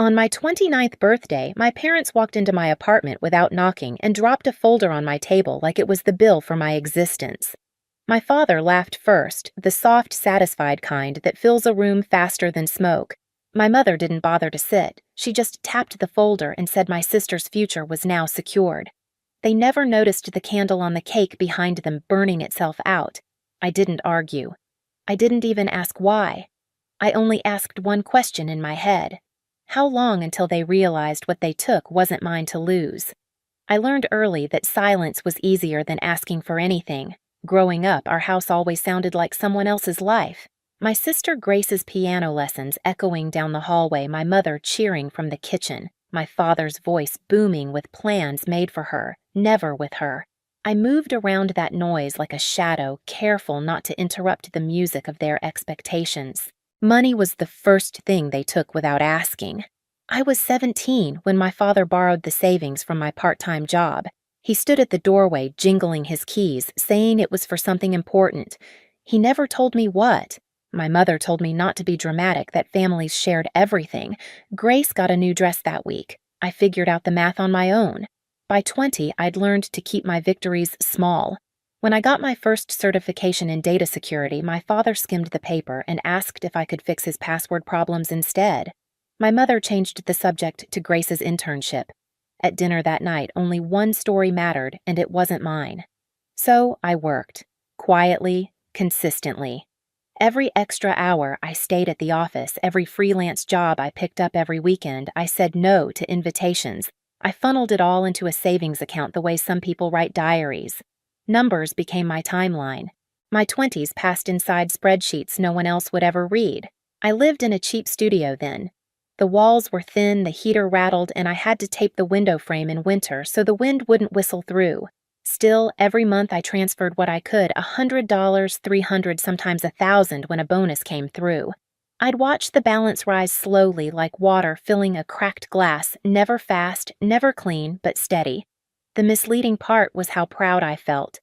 On my 29th birthday, my parents walked into my apartment without knocking and dropped a folder on my table like it was the bill for my existence. My father laughed first, the soft, satisfied kind that fills a room faster than smoke. My mother didn't bother to sit. She just tapped the folder and said my sister's future was now secured. They never noticed the candle on the cake behind them burning itself out. I didn't argue. I didn't even ask why. I only asked one question in my head. How long until they realized what they took wasn't mine to lose? I learned early that silence was easier than asking for anything. Growing up, our house always sounded like someone else's life. My sister Grace's piano lessons echoing down the hallway, my mother cheering from the kitchen, my father's voice booming with plans made for her, never with her. I moved around that noise like a shadow, careful not to interrupt the music of their expectations. Money was the first thing they took without asking. I was 17 when my father borrowed the savings from my part-time job. He stood at the doorway, jingling his keys, saying it was for something important. He never told me what. My mother told me not to be dramatic, that families shared everything. Grace got a new dress that week. I figured out the math on my own. By 20, I'd learned to keep my victories small. When I got my first certification in data security, my father skimmed the paper and asked if I could fix his password problems instead. My mother changed the subject to Grace's internship. At dinner that night, only one story mattered, and it wasn't mine. So I worked. Quietly, consistently. Every extra hour I stayed at the office, every freelance job I picked up every weekend, I said no to invitations. I funneled it all into a savings account the way some people write diaries. Numbers became my timeline. My 20s passed inside spreadsheets no one else would ever read. I lived in a cheap studio then. The walls were thin, the heater rattled, and I had to tape the window frame in winter so the wind wouldn't whistle through. Still, every month I transferred what I could, $100, $300, sometimes $1,000 when a bonus came through. I'd watch the balance rise slowly like water filling a cracked glass, never fast, never clean, but steady. The misleading part was how proud I felt.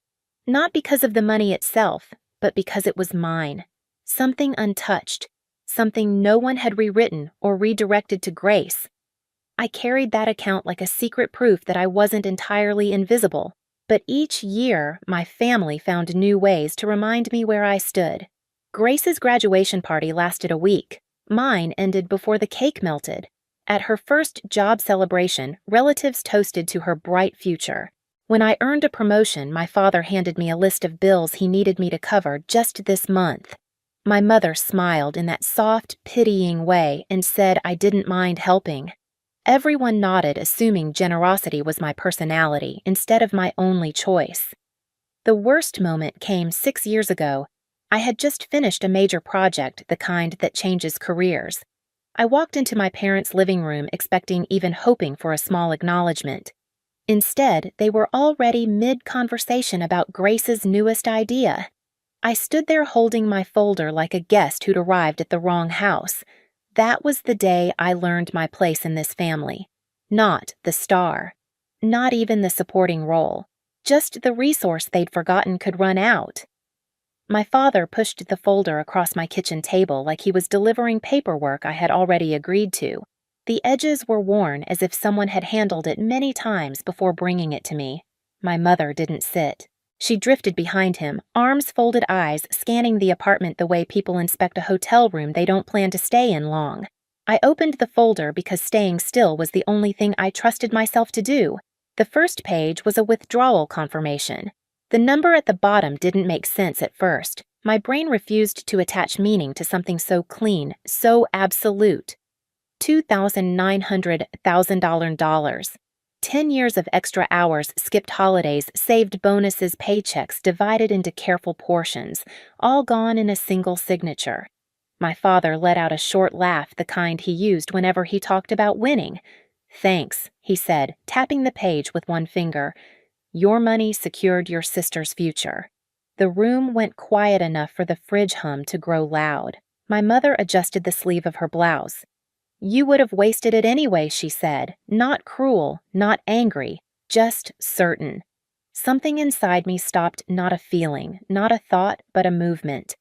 Not because of the money itself, but because it was mine. Something untouched. Something no one had rewritten or redirected to Grace. I carried that account like a secret proof that I wasn't entirely invisible. But each year, my family found new ways to remind me where I stood. Grace's graduation party lasted a week. Mine ended before the cake melted. At her first job celebration, relatives toasted to her bright future. When I earned a promotion, my father handed me a list of bills he needed me to cover just this month. My mother smiled in that soft, pitying way and said I didn't mind helping. Everyone nodded, assuming generosity was my personality instead of my only choice. The worst moment came 6 years ago. I had just finished a major project, the kind that changes careers. I walked into my parents' living room expecting, even hoping for a small acknowledgement. Instead, they were already mid-conversation about Grace's newest idea. I stood there holding my folder like a guest who'd arrived at the wrong house. That was the day I learned my place in this family. Not the star. Not even the supporting role. Just the resource they'd forgotten could run out. My father pushed the folder across my kitchen table like he was delivering paperwork I had already agreed to. The edges were worn as if someone had handled it many times before bringing it to me. My mother didn't sit. She drifted behind him, arms folded, eyes scanning the apartment the way people inspect a hotel room they don't plan to stay in long. I opened the folder because staying still was the only thing I trusted myself to do. The first page was a withdrawal confirmation. The number at the bottom didn't make sense at first. My brain refused to attach meaning to something so clean, so absolute. $2,900,000. 10 years of extra hours, skipped holidays, saved bonuses, paychecks divided into careful portions, all gone in a single signature. My father let out a short laugh, the kind he used whenever he talked about winning. "Thanks," he said, tapping the page with one finger. "Your money secured your sister's future." The room went quiet enough for the fridge hum to grow loud. My mother adjusted the sleeve of her blouse. "You would have wasted it anyway," she said, not cruel, not angry, just certain. Something inside me stopped, not a feeling, not a thought, but a movement.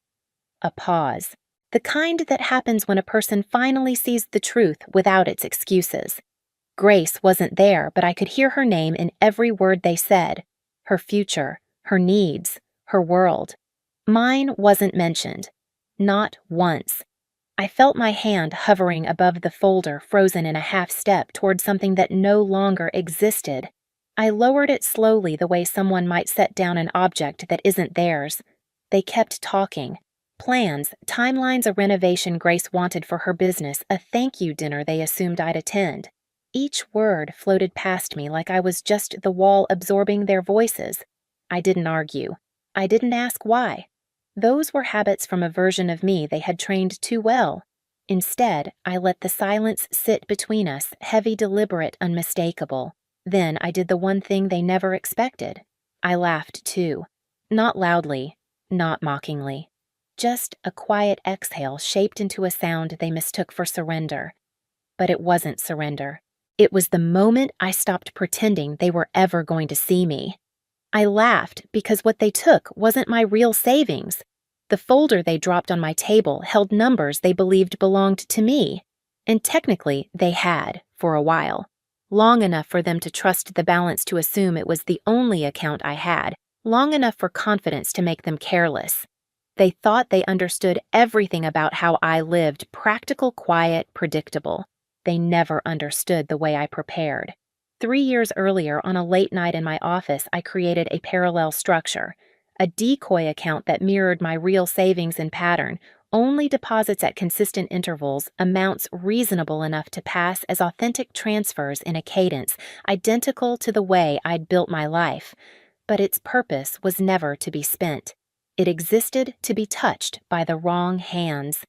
A pause. The kind that happens when a person finally sees the truth without its excuses. Grace wasn't there, but I could hear her name in every word they said. Her future, her needs, her world. Mine wasn't mentioned. Not once. I felt my hand hovering above the folder, frozen in a half step toward something that no longer existed. I lowered it slowly, the way someone might set down an object that isn't theirs. They kept talking. Plans, timelines, a renovation Grace wanted for her business, a thank you dinner they assumed I'd attend. Each word floated past me like I was just the wall absorbing their voices. I didn't argue. I didn't ask why. Those were habits from a version of me they had trained too well. Instead, I let the silence sit between us, heavy, deliberate, unmistakable. Then I did the one thing they never expected. I laughed too. Not loudly, not mockingly. Just a quiet exhale shaped into a sound they mistook for surrender. But it wasn't surrender. It was the moment I stopped pretending they were ever going to see me. I laughed because what they took wasn't my real savings. The folder they dropped on my table held numbers they believed belonged to me. And technically, they had, for a while. Long enough for them to trust the balance to assume it was the only account I had, long enough for confidence to make them careless. They thought they understood everything about how I lived, practical, quiet, predictable. They never understood the way I prepared. 3 years earlier, on a late night in my office, I created a parallel structure, a decoy account that mirrored my real savings in pattern, only deposits at consistent intervals, amounts reasonable enough to pass as authentic transfers in a cadence identical to the way I'd built my life. But its purpose was never to be spent. It existed to be touched by the wrong hands.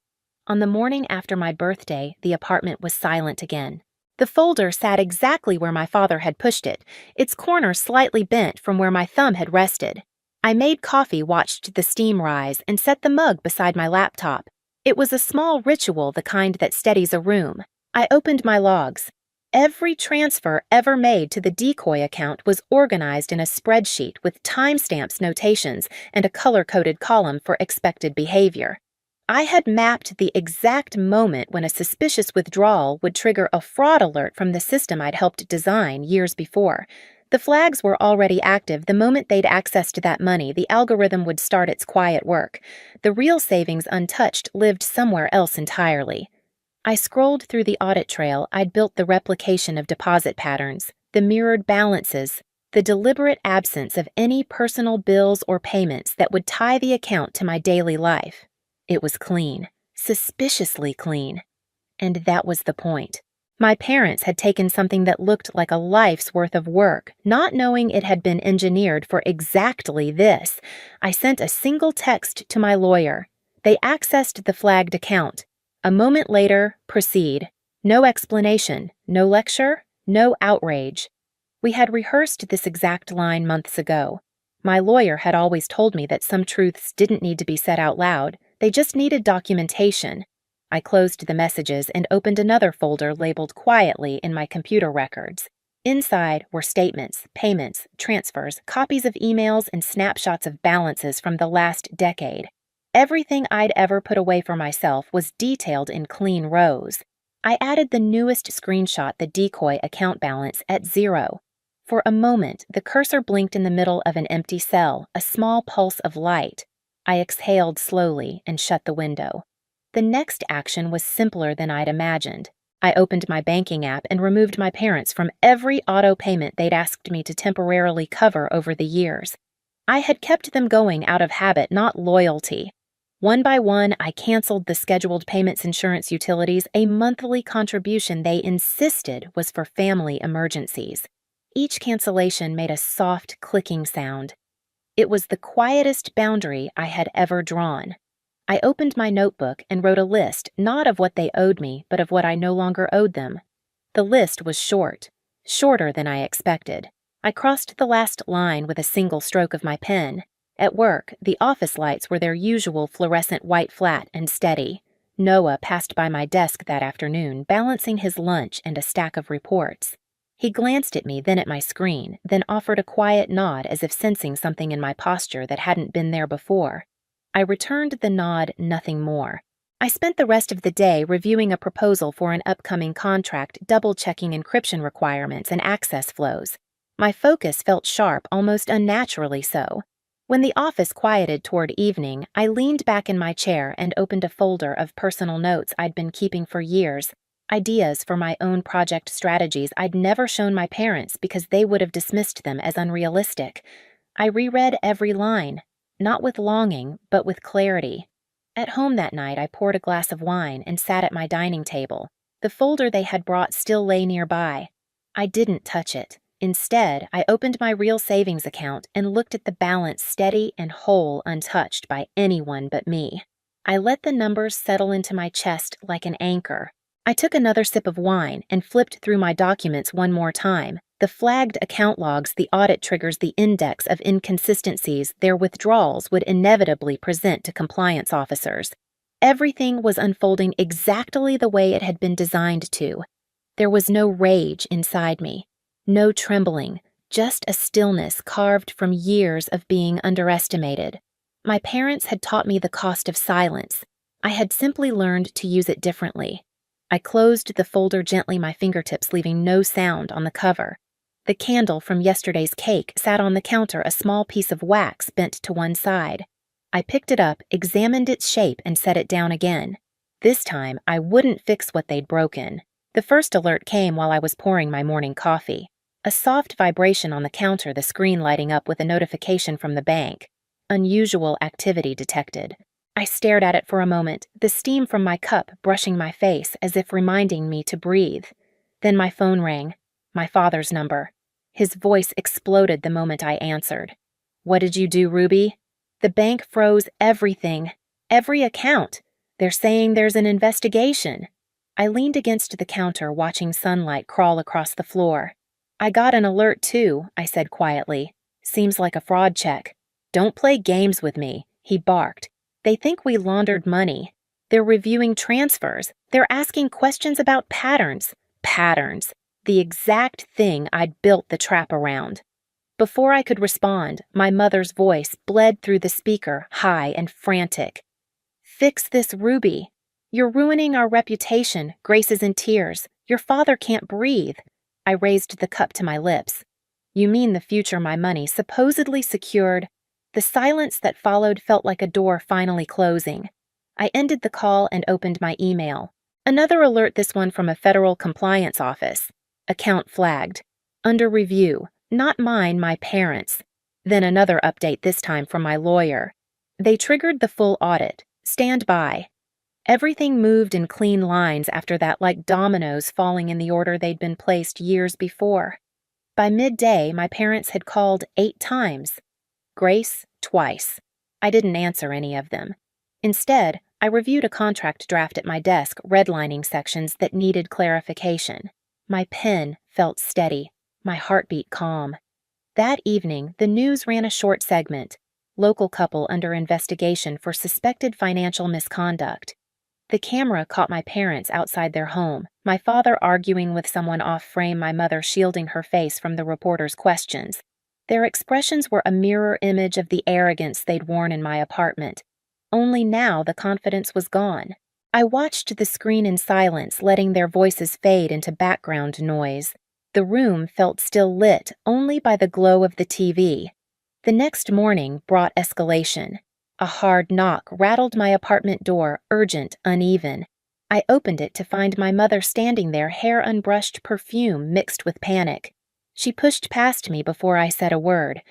On the morning after my birthday, the apartment was silent again. The folder sat exactly where my father had pushed it, its corner slightly bent from where my thumb had rested. I made coffee, watched the steam rise, and set the mug beside my laptop. It was a small ritual, the kind that steadies a room. I opened my logs. Every transfer ever made to the decoy account was organized in a spreadsheet with timestamps, notations, and a color-coded column for expected behavior. I had mapped the exact moment when a suspicious withdrawal would trigger a fraud alert from the system I'd helped design years before. The flags were already active. The moment they'd accessed that money, the algorithm would start its quiet work. The real savings, untouched, lived somewhere else entirely. I scrolled through the audit trail. I'd built the replication of deposit patterns, the mirrored balances, the deliberate absence of any personal bills or payments that would tie the account to my daily life. It was clean, suspiciously clean. And that was the point. My parents had taken something that looked like a life's worth of work, not knowing it had been engineered for exactly this. I sent a single text to my lawyer. They accessed the flagged account. A moment later, proceed. No explanation, no lecture, no outrage. We had rehearsed this exact line months ago. My lawyer had always told me that some truths didn't need to be said out loud. They just needed documentation. I closed the messages and opened another folder labeled quietly in my computer records. Inside were statements, payments, transfers, copies of emails, and snapshots of balances from the last decade. Everything I'd ever put away for myself was detailed in clean rows. I added the newest screenshot, the decoy account balance, at 0. For a moment, the cursor blinked in the middle of an empty cell, a small pulse of light. I exhaled slowly and shut the window. The next action was simpler than I'd imagined. I opened my banking app and removed my parents from every auto payment they'd asked me to temporarily cover over the years. I had kept them going out of habit, not loyalty. One by one, I canceled the scheduled payments, insurance, utilities, a monthly contribution they insisted was for family emergencies. Each cancellation made a soft clicking sound. It was the quietest boundary I had ever drawn. I opened my notebook and wrote a list, not of what they owed me, but of what I no longer owed them. The list was short, shorter than I expected. I crossed the last line with a single stroke of my pen. At work, the office lights were their usual fluorescent white flat and steady. Noah passed by my desk that afternoon, balancing his lunch and a stack of reports. He glanced at me, then at my screen, then offered a quiet nod as if sensing something in my posture that hadn't been there before. I returned the nod, nothing more. I spent the rest of the day reviewing a proposal for an upcoming contract, double-checking encryption requirements and access flows. My focus felt sharp, almost unnaturally so. When the office quieted toward evening, I leaned back in my chair and opened a folder of personal notes I'd been keeping for years, ideas for my own project strategies I'd never shown my parents because they would have dismissed them as unrealistic. I reread every line, not with longing, but with clarity. At home that night, I poured a glass of wine and sat at my dining table. The folder they had brought still lay nearby. I didn't touch it. Instead, I opened my real savings account and looked at the balance steady and whole, untouched by anyone but me. I let the numbers settle into my chest like an anchor. I took another sip of wine and flipped through my documents one more time. The flagged account logs, the audit triggers, the index of inconsistencies their withdrawals would inevitably present to compliance officers. Everything was unfolding exactly the way it had been designed to. There was no rage inside me, no trembling, just a stillness carved from years of being underestimated. My parents had taught me the cost of silence. I had simply learned to use it differently. I closed the folder gently, my fingertips leaving no sound on the cover. The candle from yesterday's cake sat on the counter, a small piece of wax bent to one side. I picked it up, examined its shape, and set it down again. This time, I wouldn't fix what they'd broken. The first alert came while I was pouring my morning coffee. A soft vibration on the counter, the screen lighting up with a notification from the bank. Unusual activity detected. I stared at it for a moment, the steam from my cup brushing my face as if reminding me to breathe. Then my phone rang. My father's number. His voice exploded the moment I answered. "What did you do, Ruby?" "The bank froze everything. Every account. They're saying there's an investigation." I leaned against the counter, watching sunlight crawl across the floor. "I got an alert too," I said quietly. "Seems like a fraud check." "Don't play games with me," he barked. "They think we laundered money. They're reviewing transfers. They're asking questions about patterns." Patterns. The exact thing I'd built the trap around. Before I could respond, my mother's voice bled through the speaker, high and frantic. "Fix this, Ruby. You're ruining our reputation." Grace is in tears. "Your father can't breathe." I raised the cup to my lips. "You mean the future my money supposedly secured?" The silence that followed felt like a door finally closing. I ended the call and opened my email. Another alert, this one from a federal compliance office. Account flagged. Under review. Not mine, my parents'. Then another update, this time from my lawyer. They triggered the full audit. Stand by. Everything moved in clean lines after that, like dominoes falling in the order they'd been placed years before. By midday, my parents had called 8 times. Grace, twice. I didn't answer any of them. Instead, I reviewed a contract draft at my desk, redlining sections that needed clarification. My pen felt steady, my heartbeat calm. That evening, the news ran a short segment. Local couple under investigation for suspected financial misconduct. The camera caught my parents outside their home, my father arguing with someone off-frame, my mother shielding her face from the reporter's questions. Their expressions were a mirror image of the arrogance they'd worn in my apartment. Only now the confidence was gone. I watched the screen in silence, letting their voices fade into background noise. The room felt still lit only by the glow of the TV. The next morning brought escalation. A hard knock rattled my apartment door, urgent, uneven. I opened it to find my mother standing there, hair unbrushed, perfume mixed with panic. She pushed past me before I said a word.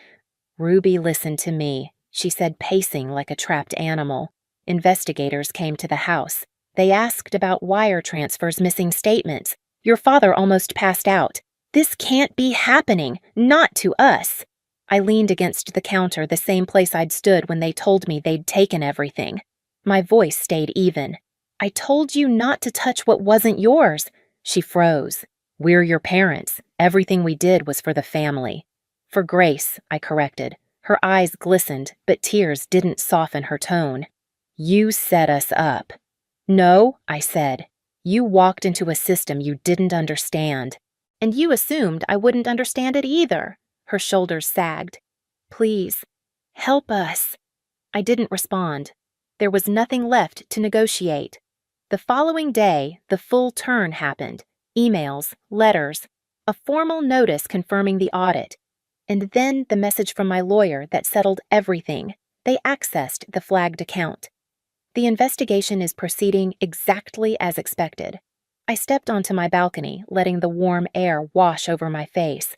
"Ruby, listen to me," she said, pacing like a trapped animal. "Investigators came to the house. They asked about wire transfers, missing statements. Your father almost passed out. This can't be happening, not to us." I leaned against the counter, the same place I'd stood when they told me they'd taken everything. My voice stayed even. "I told you not to touch what wasn't yours." She froze. "We're your parents. Everything we did was for the family." "For Grace," I corrected. Her eyes glistened, but tears didn't soften her tone. "You set us up." "No," I said. "You walked into a system you didn't understand. And you assumed I wouldn't understand it either." Her shoulders sagged. "Please, help us." I didn't respond. There was nothing left to negotiate. The following day, the full turn happened. Emails, letters, a formal notice confirming the audit, and then the message from my lawyer that settled everything. They accessed the flagged account. The investigation is proceeding exactly as expected. I stepped onto my balcony, letting the warm air wash over my face.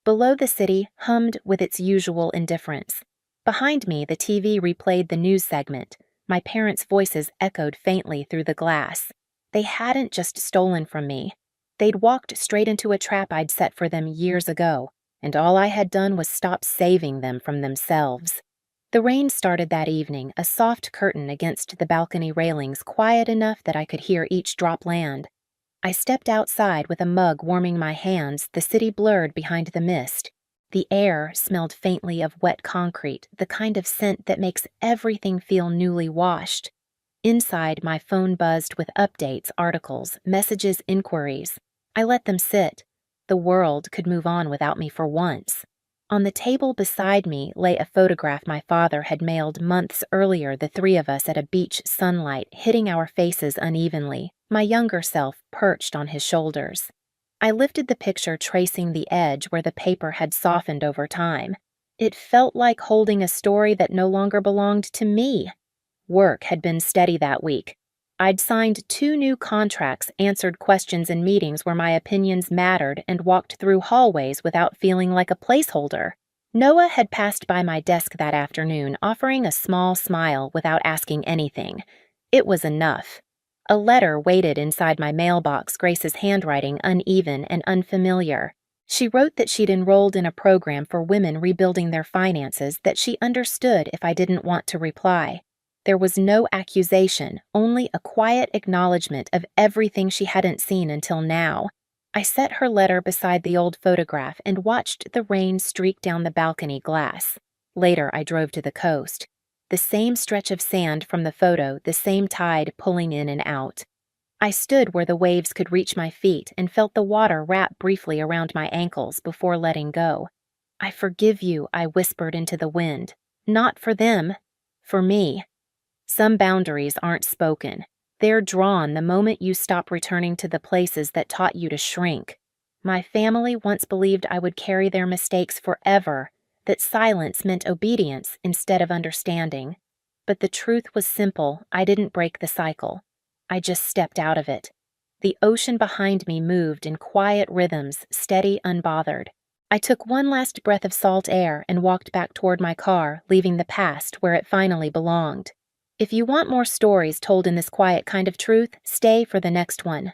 Below, the city hummed with its usual indifference. Behind me, the TV replayed the news segment. My parents' voices echoed faintly through the glass. They hadn't just stolen from me. They'd walked straight into a trap I'd set for them years ago, and all I had done was stop saving them from themselves. The rain started that evening, a soft curtain against the balcony railings, quiet enough that I could hear each drop land. I stepped outside with a mug warming my hands, the city blurred behind the mist. The air smelled faintly of wet concrete, the kind of scent that makes everything feel newly washed. Inside, my phone buzzed with updates, articles, messages, inquiries. I let them sit. The world could move on without me for once. On the table beside me lay a photograph my father had mailed months earlier, the three of us at a beach, sunlight hitting our faces unevenly, my younger self perched on his shoulders. I lifted the picture, tracing the edge where the paper had softened over time. It felt like holding a story that no longer belonged to me. Work had been steady that week. I'd signed 2 new contracts, answered questions in meetings where my opinions mattered, and walked through hallways without feeling like a placeholder. Noah had passed by my desk that afternoon, offering a small smile without asking anything. It was enough. A letter waited inside my mailbox, Grace's handwriting uneven and unfamiliar. She wrote that she'd enrolled in a program for women rebuilding their finances, that she understood if I didn't want to reply. There was no accusation, only a quiet acknowledgement of everything she hadn't seen until now. I set her letter beside the old photograph and watched the rain streak down the balcony glass. Later, I drove to the coast. The same stretch of sand from the photo, the same tide pulling in and out. I stood where the waves could reach my feet and felt the water wrap briefly around my ankles before letting go. "I forgive you," I whispered into the wind. "Not for them, for me." Some boundaries aren't spoken. They're drawn the moment you stop returning to the places that taught you to shrink. My family once believed I would carry their mistakes forever, that silence meant obedience instead of understanding. But the truth was simple. I didn't break the cycle. I just stepped out of it. The ocean behind me moved in quiet rhythms, steady, unbothered. I took one last breath of salt air and walked back toward my car, leaving the past where it finally belonged. If you want more stories told in this quiet kind of truth, stay for the next one.